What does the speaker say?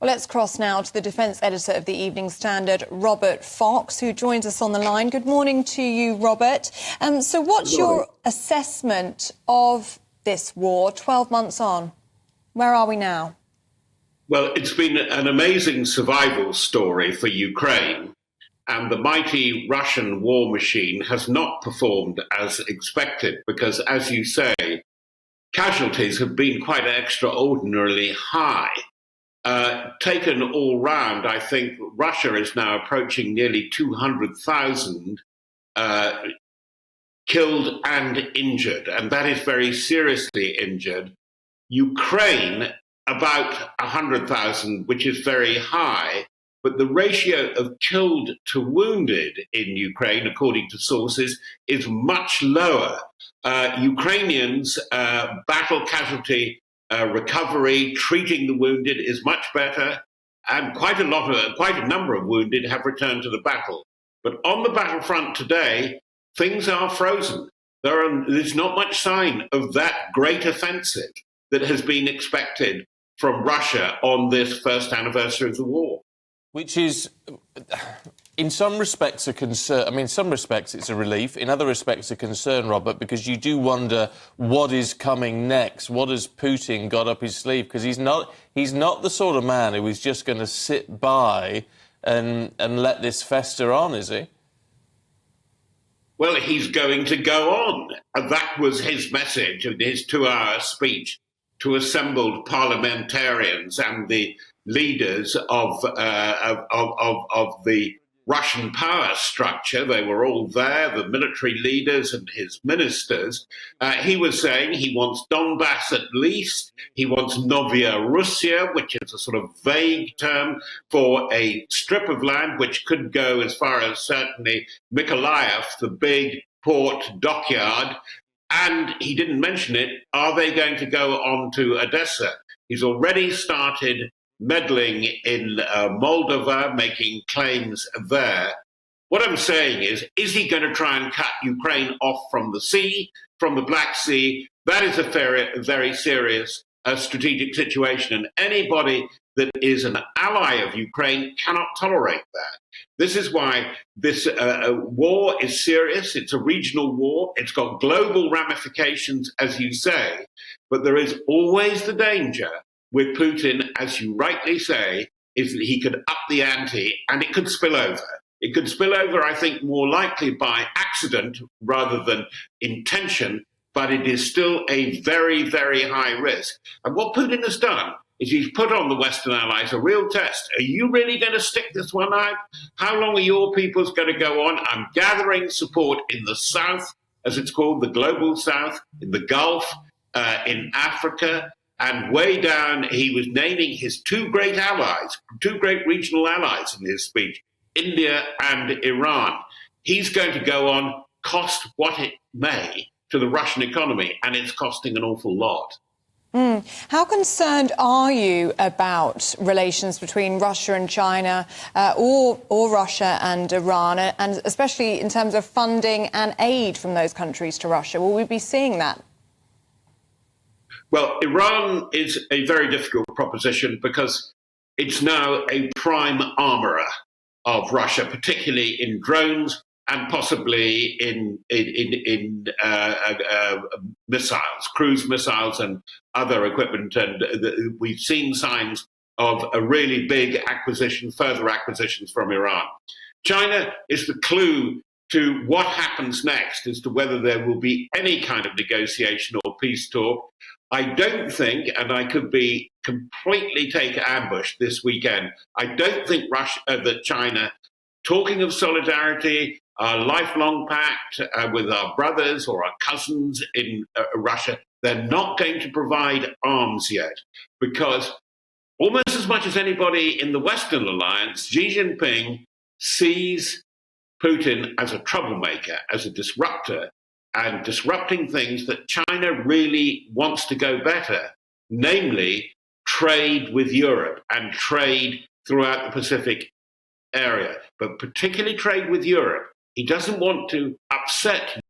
Well, let's cross now to the defence editor of the Evening Standard, Robert Fox, who joins us on the line. Good morning to you, Robert. So what's your assessment of this war 12 months on? Where are we now? Well, it's been an amazing survival story for Ukraine, and the mighty Russian war machine has not performed as expected because, as you say, casualties have been quite extraordinarily high. Taken all round, I think Russia is now approaching nearly 200,000 killed and injured, and that is very seriously injured. Ukraine, about 100,000, which is very high, but the ratio of killed to wounded in Ukraine, according to sources, is much lower. Ukrainians' battle casualty recovery, treating the wounded is much better, and quite a number of wounded have returned to the battle. But on the battlefront today, things are frozen. There's not much sign of that great offensive that has been expected from Russia on this first anniversary of the war. Which is, in some respects, a concern. I mean, in some respects it's a relief. In other respects, a concern, Robert, because you do wonder what is coming next. What has Putin got up his sleeve? Because he's not the sort of man who is just going to sit by and let this fester on, is he? Well, he's going to go on. And that was his message in his 2-hour speech to assembled parliamentarians and the leaders of the Russian power structure. They were all there, the military leaders and his ministers. He was saying he wants Donbass at least. He wants Novaya Russia, which is a sort of vague term for a strip of land which could go as far as certainly Mykolaiv, the big port dockyard. And he didn't mention it. Are they going to go on to Odessa? He's already started meddling in Moldova, making claims there. What I'm saying is he going to try and cut Ukraine off from the sea, from the Black Sea? That is a very serious strategic situation, and anybody that is an ally of Ukraine cannot tolerate that. This is why this war is serious. It's a regional war. It's got global ramifications, as you say, but there is always the danger with Putin, as you rightly say, is that he could up the ante and it could spill over. It could spill over, I think, more likely by accident rather than intention, but it is still a very, very high risk. And what Putin has done is he's put on the Western allies a real test. Are you really going to stick this one out? How long are your peoples going to go on? I'm gathering support in the South, as it's called, the global South, in the Gulf, in Africa, and way down, he was naming his two great regional allies in his speech, India and Iran. He's going to go on, cost what it may to the Russian economy, and it's costing an awful lot. How concerned are you about relations between Russia and China or Russia and Iran, and especially in terms of funding and aid from those countries to Russia? Will we be seeing that? Well, Iran is a very difficult proposition because it's now a prime armourer of Russia, particularly in drones and possibly in missiles, cruise missiles and other equipment. And we've seen signs of a really big acquisition, further acquisitions from Iran. China is the clue to what happens next as to whether there will be any kind of negotiation or peace talk. I don't think, and I could be completely take ambush this weekend, I don't think that China, talking of solidarity, our lifelong pact with our brothers or our cousins in Russia, they're not going to provide arms yet, because almost as much as anybody in the Western alliance, Xi Jinping sees Putin as a troublemaker, as a disruptor, and disrupting things that China really wants to go better, namely trade with Europe and trade throughout the Pacific area, but particularly trade with Europe. He doesn't want to upset